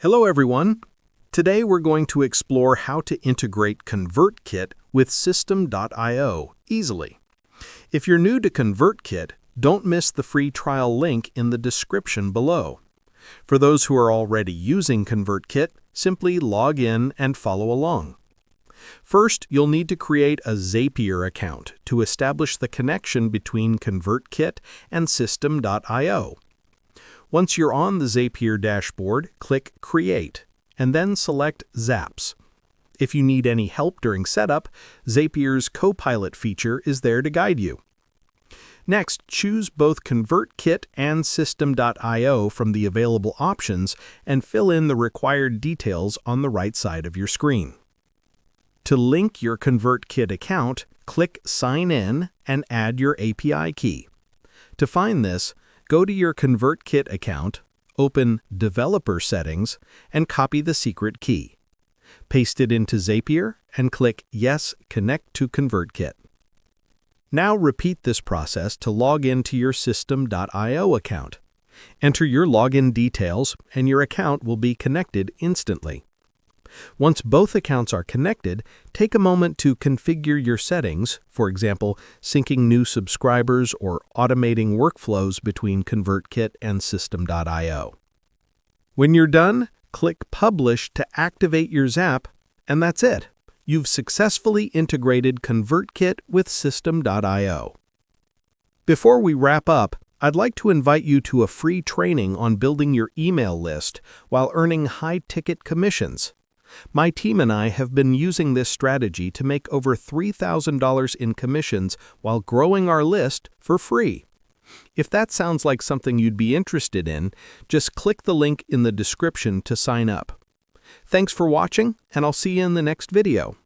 Hello everyone! Today we're going to explore how to integrate ConvertKit with Systeme.io easily. If you're new to ConvertKit, don't miss the free trial link in the description below. For those who are already using ConvertKit, simply log in and follow along. First, you'll need to create a Zapier account to establish the connection between ConvertKit and Systeme.io. Once you're on the Zapier dashboard, click Create, and then select Zaps. If you need any help during setup, Zapier's Copilot feature is there to guide you. Next, choose both ConvertKit and Systeme.io from the available options and fill in the required details on the right side of your screen. To link your ConvertKit account, click Sign In and add your API key. To find this, go to your ConvertKit account, open Developer Settings, and copy the secret key. Paste it into Zapier and click Yes, Connect to ConvertKit. Now repeat this process to log into your Systeme.io account. Enter your login details and your account will be connected instantly. Once both accounts are connected, take a moment to configure your settings, for example, syncing new subscribers or automating workflows between ConvertKit and Systeme.io. When you're done, click Publish to activate your Zap, and that's it. You've successfully integrated ConvertKit with Systeme.io. Before we wrap up, I'd like to invite you to a free training on building your email list while earning high-ticket commissions. My team and I have been using this strategy to make over $3,000 in commissions while growing our list for free. If that sounds like something you'd be interested in, just click the link in the description to sign up. Thanks for watching, and I'll see you in the next video.